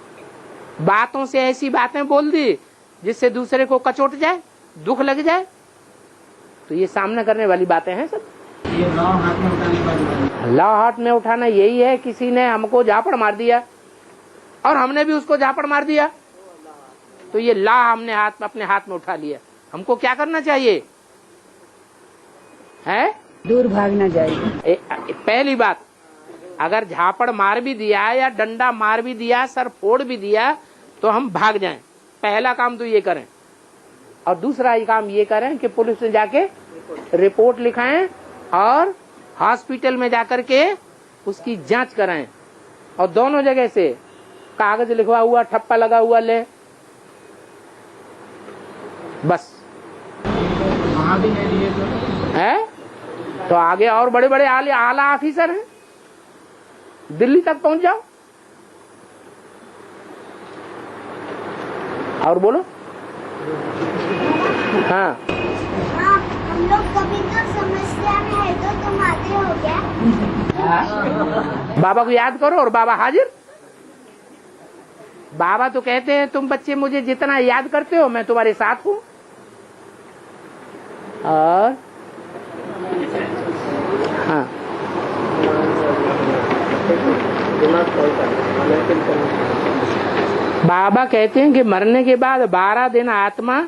बातों से ऐसी बातें बोल दी जिससे दूसरे को कचोट जाए, दुख लग जाए, तो ये सामना करने वाली बातें हैं सब।
ये लॉ हाथ में उठाने वाली बात।
लॉ हाथ में उठाना यही है, किसी ने हमको झापड़ मार दिया और हमने भी उसको झापड़ मार दिया, तो ये लॉ हमने अपने हाथ में उठा लिया। हमको क्या करना चाहिए? है
दूर भागना चाहिए।
पहली बात, अगर झापड़ मार भी दिया या डंडा मार भी दिया, सर फोड़ भी दिया, तो हम भाग जाएं। पहला काम तो ये करें। और दूसरा काम ये करें कि पुलिस से जाके रिपोर्ट लिखाएं और हॉस्पिटल में जाकर के उसकी जांच कराएं, और दोनों जगह से कागज लिखवा हुआ, ठप्पा लगा हुआ ले, बस।
वहाँ भी नहीं लिए तो
है तो आगे और बड़े बड़े आला ऑफिसर हैं, दिल्ली तक पहुंच जाओ। और बोलो। हाँ,
हम लोग कभी तो समस्या में है तो तुम आते हो क्या?
बाबा को याद करो और बाबा हाजिर। बाबा तो कहते हैं तुम बच्चे मुझे जितना याद करते हो मैं तुम्हारे साथ हूँ। और हाँ, बाबा कहते हैं कि मरने के बाद 12 दिन आत्मा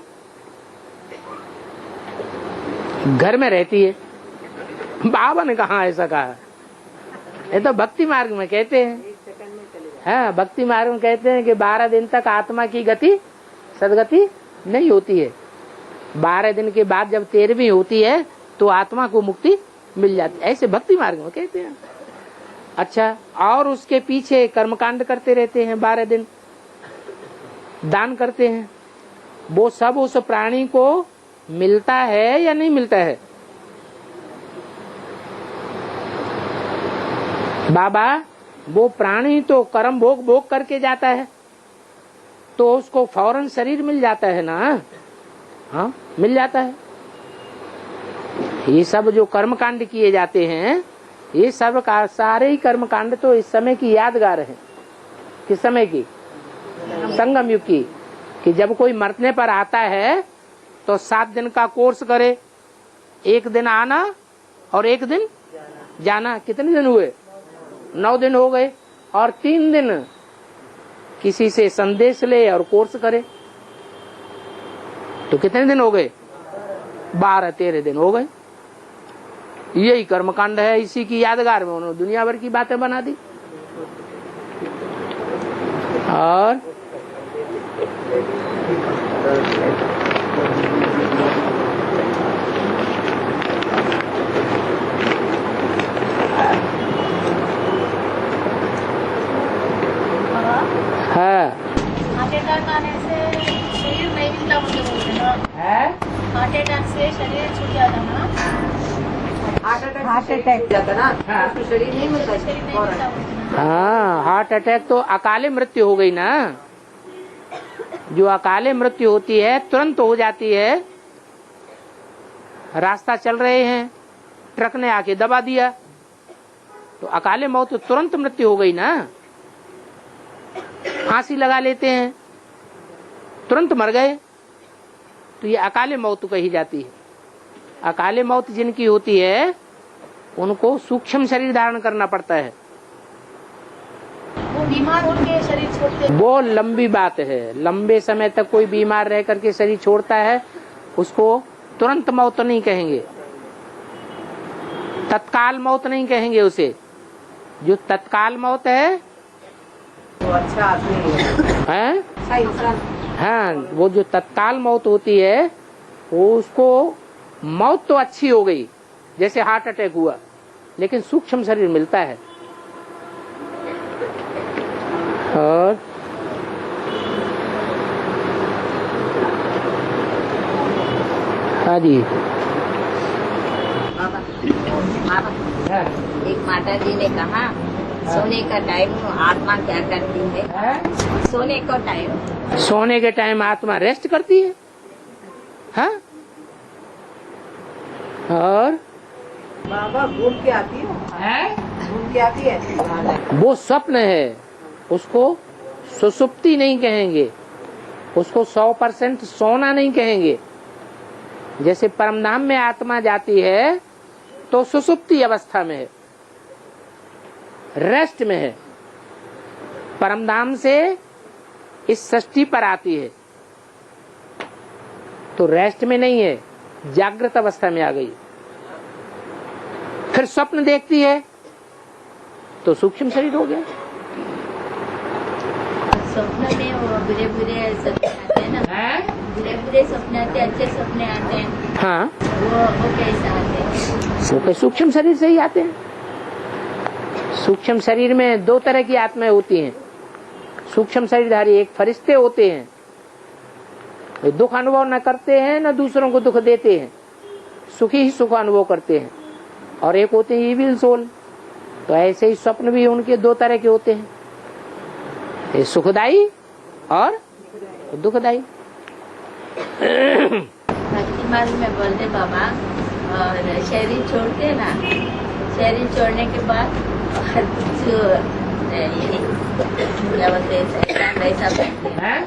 घर में रहती है। बाबा ने कहा ऐसा कहा? ये तो भक्ति मार्ग में कहते हैं। हाँ, भक्ति मार्ग में कहते हैं कि 12 दिन तक आत्मा की गति सदगति नहीं होती है। 12 दिन के बाद जब 13वीं होती है तो आत्मा को मुक्ति मिल जाती है, ऐसे भक्ति मार्ग में कहते हैं। अच्छा, और उसके पीछे कर्मकांड करते रहते हैं 12 दिन, दान करते हैं। वो सब उस प्राणी को मिलता है या नहीं मिलता है? बाबा, वो प्राणी तो कर्म भोग करके जाता है तो उसको फौरन शरीर मिल जाता है ना? हाँ, मिल जाता है। ये सब जो कर्मकांड किए जाते हैं, ये सब का सारे ही कर्मकांड तो इस समय की यादगार है। किस समय की? संगम युग की। कि जब कोई मरने पर आता है तो 7 दिन का कोर्स करे, 1 दिन आना और 1 दिन जाना। कितने दिन हुए? 9 दिन हो गए। और 3 दिन किसी से संदेश ले और कोर्स करे, तो कितने दिन हो गए? 12-13 दिन हो गए। यही कर्मकांड है। इसी की यादगार में उन्होंने दुनिया भर की बातें बना दी। और हाँ,
हार्ट अटैक आने से शरीर नहीं मिलता मुझे बोलते ना। हार्ट अटैक से शरीर छूट जाता ना।
हार्ट अटैक जाता ना, उसको शरीर नहीं मिलता।
शरीर नहीं मिलता बोलते ना।
हाँ, हार्ट अटैक तो अकाले मृत्यु हो गई ना। जो अकाले मृत्यु होती है तुरंत हो जाती है। रास्ता चल रहे हैं, ट्रक ने आके दबा दिया तो अकाले मौत तो तुरंत मृत्यु हो गई ना। फांसी लगा लेते हैं, तुरंत मर गए, तो ये अकाले मौत कही जाती है। अकाले मौत जिनकी होती है उनको सूक्ष्म शरीर धारण करना पड़ता है।
वो बीमार होकर शरीर छोड़ते।
वो लंबी बात है। लंबे समय तक कोई बीमार रह करके शरीर छोड़ता है, उसको तुरंत मौत नहीं कहेंगे, तत्काल मौत नहीं कहेंगे उसे। जो तत्काल मौत है
वो अच्छा आदमी है, अच्छा इंसान।
हाँ, वो जो तत्काल मौत होती है वो उसको मौत तो अच्छी हो गई, जैसे हार्ट अटैक हुआ, लेकिन सूक्ष्म शरीर मिलता है। और हाँ जी,
बाबा, एक माता जी ने कहा सोने का टाइम आत्मा क्या करती है? सोने का टाइम,
सोने के टाइम आत्मा रेस्ट करती है। हाँ, और
बाबा घूम के आती है, घूम के आती है।
वो स्वप्न है, उसको सुसुप्ति नहीं कहेंगे, उसको 100% सोना नहीं कहेंगे। जैसे परमधाम में आत्मा जाती है तो सुसुप्ति अवस्था में है, रेस्ट में है। परमधाम से इस सृष्टि पर आती है तो रेस्ट में नहीं है, जागृत अवस्था में आ गई। फिर स्वप्न देखती है तो सूक्ष्म शरीर हो गया।
स्वप्न में वो बुरे बुरे सपने आते हैं ना,
बुरे बुरे सपने आते, अच्छे सपने आते हैं,
हाँ,
वो कैसे आते हैं?
वो के सूक्ष्म शरीर से ही आते हैं। सूक्ष्म शरीर में दो तरह की आत्माएं होती हैं। सूक्ष्म शरीरधारी एक फरिश्ते होते हैं, वे दुख अनुभव न करते हैं न दूसरों को दुख देते हैं, सुखी ही सुख अनुभव करते हैं। और एक होते हैं इविल सोल। तो ऐसे ही स्वप्न भी उनके दो तरह के होते हैं, ये सुखदाई और दुखदाई।
भक्ति मार्ग में बोलते बाबा, और शरीर छोड़ते ना, शरीर छोड़ने के बाद और कुछ यही क्या बोलते हैं, शैतान वैसा बनते हैं,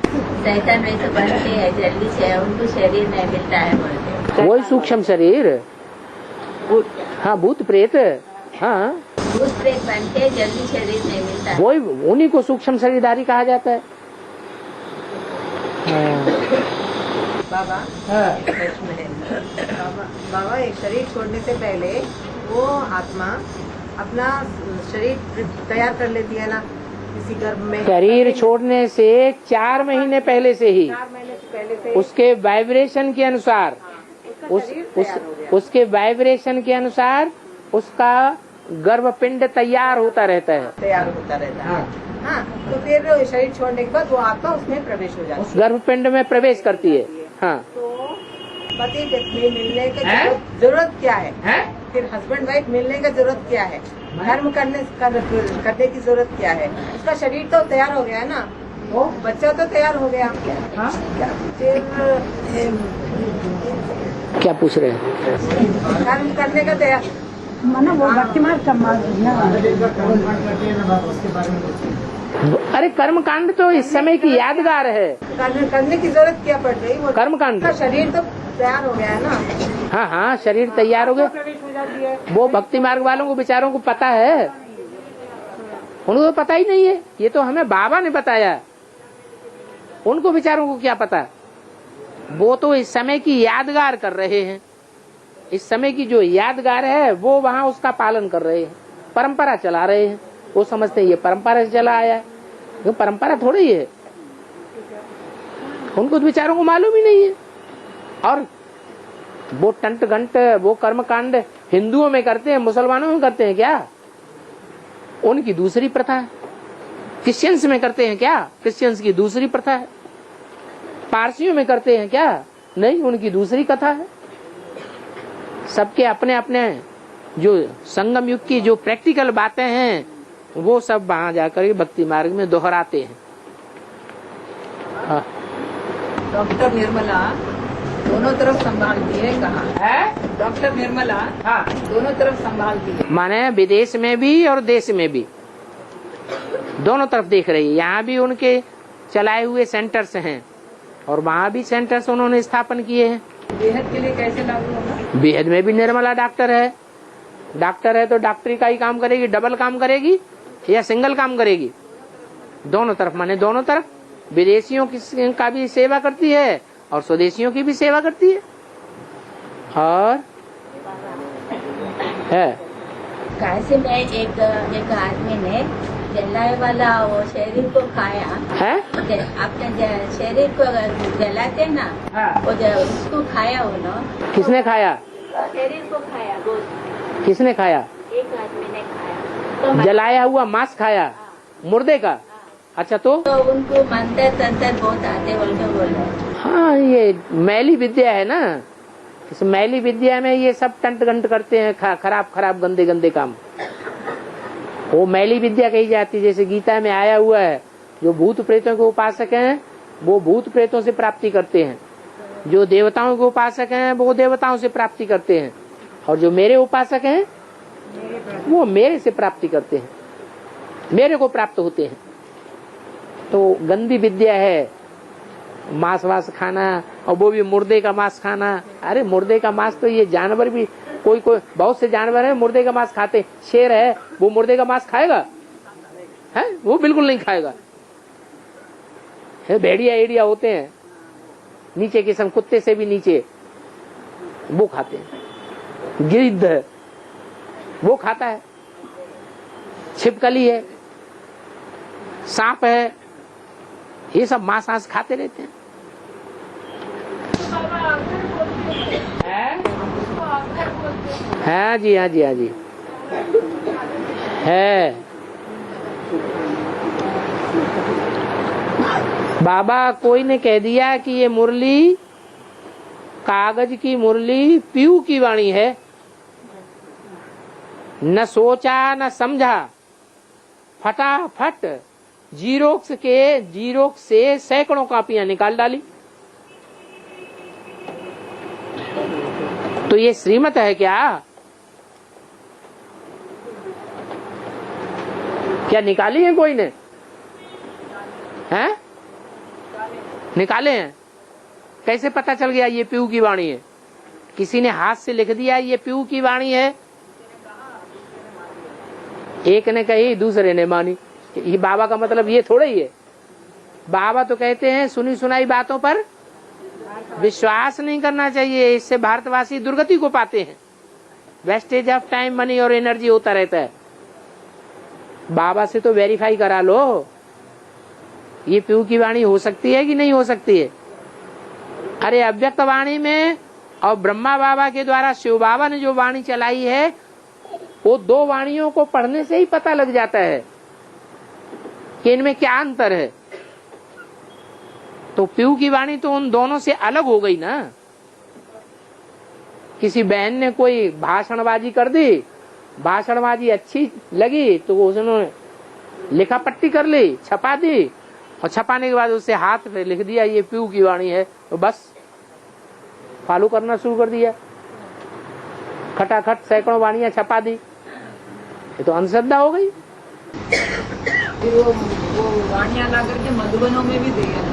शैतान वैसा बनते हैं, जल्दी से उनको शरीर नहीं मिलता है बोलते।
वही सूक्ष्म शरीर, हाँ, भूत प्रेत, हाँ,
भूत प्रेत बनते हैं, जल्दी शरीर नहीं मिलता है।
वही उन्हीं को सूक्ष्म शरीरधारी कहा जाता है।
बाबा बाबा एक शरीर छोड़ने से पहले वो आत्मा अपना शरीर तैयार कर लेती है ना, किसी गर्भ में।
शरीर छोड़ने से 4 महीने पहले से ही
4 महीने से पहले से
उसके वाइब्रेशन के अनुसार, उसके वाइब्रेशन के अनुसार उसका गर्भपिंड तैयार होता रहता है।
तैयार होता रहता है। हाँ, तो फिर शरीर छोड़ने के बाद वो आत्मा उसमें प्रवेश हो जाती है,
गर्भपिंड में प्रवेश करती है। हाँ,
तो पति पत्नी मिलने की जरूरत क्या है? फिर हस्बैंड वाइफ मिलने का जरूरत क्या है? धर्म करने की जरूरत क्या है? उसका शरीर तो तैयार हो गया है ना, वो बच्चा तो तैयार हो गया। फिर
क्या पूछ रहे हैं?
धर्म करने का तैयार,
मानो वो भक्ति मार्ग का मार्ग है ना।
अरे कर्म कांड तो इस समय की यादगार है।
करने की जरूरत क्या पड़ रही? वो
कर्म कांड,
उसका शरीर तो तैयार हो गया है ना।
हाँ हाँ, शरीर तैयार हो गया।
प्रवेश हो जाती है।
वो भक्ति मार्ग वालों को बेचारों को पता है, उनको तो पता ही नहीं है। ये तो हमें बाबा ने बताया, उनको बेचारों को क्या पता। वो तो इस समय की यादगार कर रहे हैं। इस समय की जो यादगार है वो वहाँ उसका पालन कर रहे हैं, परंपरा चला रहे हैं। वो समझते हैं ये परंपरा से चला आया है, ये परंपरा थोड़ी ही है। उनको तो बेचारों को मालूम ही नहीं है। और वो टंट घंट वो कर्म कांड हिंदुओं में करते हैं, मुसलमानों में करते हैं क्या? उनकी दूसरी प्रथा है। क्रिश्चियंस में करते हैं क्या? क्रिश्चियंस की दूसरी प्रथा है। पारसियों में करते हैं क्या? नहीं, उनकी दूसरी कथा है। सबके अपने अपने जो संगम युग की जो प्रैक्टिकल बातें हैं वो सब वहां जाकर भक्ति मार्ग में दोहराते हैं। हाँ।
डॉक्टर निर्मला दोनों तरफ संभालती है, कहा है डॉक्टर निर्मला। हाँ, दोनों तरफ संभालती है,
माने विदेश में भी और देश में भी, दोनों तरफ देख रही है। यहाँ भी उनके चलाए हुए सेंटर्स हैं और वहाँ भी सेंटर्स उन्होंने स्थापन किए हैं।
बेहद के लिए कैसे लागू होगा?
बेहद में भी निर्मला डॉक्टर है। डॉक्टर है तो डॉक्टरी का ही काम करेगी, डबल काम करेगी या सिंगल काम करेगी? दोनों तरफ, माने दोनों तरफ विदेशियों की का भी सेवा करती है और स्वदेशियों की भी सेवा करती है। और है
कैसे में एक आदमी ने जलाए वाला वो शरीर को खाया
है,
अपने शरीर को जलाते ना, वो उसको खाया वो लोग।
किसने खाया?
शरीर को खाया, गोश्त
किसने खाया?
एक आदमी ने खाया।
जलाया हुआ मांस खाया, मुर्दे का। अच्छा, तो
उनको मंत्र तंत्र बहुत आते बोल के बोल रहे।
हाँ, ये मैली विद्या है ना। इस मैली विद्या में ये सब टंट घंट करते हैं, खराब खराब गंदे गंदे काम। वो मैली विद्या कही जाती है। जैसे गीता में आया हुआ है, जो भूत प्रेतों के उपासक हैं वो भूत प्रेतों से प्राप्ति करते हैं, जो देवताओं के उपासक हैं वो देवताओं से प्राप्ति करते हैं, और जो मेरे उपासक हैं वो मेरे से प्राप्ति करते हैं, मेरे को प्राप्त होते हैं। तो गंदी विद्या है मांस वास खाना, और वो भी मुर्दे का मांस खाना। अरे मुर्दे का मांस तो ये जानवर भी, कोई कोई बहुत से जानवर है मुर्दे का मांस खाते। शेर है, वो मुर्दे का मांस खाएगा? है, वो बिल्कुल नहीं खाएगा। भेड़िया एड़िया होते हैं नीचे किस्म, कुत्ते से भी नीचे, वो खाते हैं। गिद्ध है वो खाता है, छिपकली है, सांप है, ये सब मांस खाते रहते हैं। हाँ जी, हाँ जी, हाँ जी, है। बाबा कोई ने कह दिया कि ये मुरली कागज की मुरली पीऊ की वाणी है, न सोचा न समझा, फटाफट जीरोक्स से सैकड़ों कॉपियां निकाल डाली। तो ये श्रीमत है क्या? क्या निकाली है कोई ने? हैं? निकाले हैं? कैसे पता चल गया ये पीऊ की वाणी है? किसी ने हाथ से लिख दिया ये पीऊ की वाणी है? एक ने कही, दूसरे ने मानी। ये बाबा का मतलब ये थोड़ा ही है। बाबा तो कहते हैं सुनी सुनाई बातों पर विश्वास नहीं करना चाहिए, इससे भारतवासी दुर्गति को पाते हैं। वेस्टेज ऑफ टाइम, मनी और एनर्जी होता रहता है। बाबा से तो वेरीफाई करा लो, ये पीऊ की वाणी हो सकती है कि नहीं हो सकती है। अरे अव्यक्त वाणी में और ब्रह्मा बाबा के द्वारा शिव बाबा ने जो वाणी चलाई है, वो दो वाणियों को पढ़ने से ही पता लग जाता है कि इनमें क्या अंतर है। तो पीऊ की वाणी तो उन दोनों से अलग हो गई ना। किसी बहन ने कोई भाषणबाजी कर दी, भाषणबाजी अच्छी लगी तो उसने लिखा पट्टी कर ली, छपा दी, और छपाने के बाद उससे हाथ पे लिख दिया ये पीऊ की वाणी है, तो बस फॉलो करना शुरू कर दिया। खटाखट सैकड़ों वाणियां छपा दी, ये तो अंधश्रद्धा हो गई।
फिर वो वाणियां ला करके मधुबनों में भी दिया।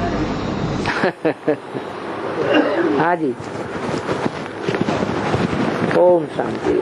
हाँ जी, ओम शांति।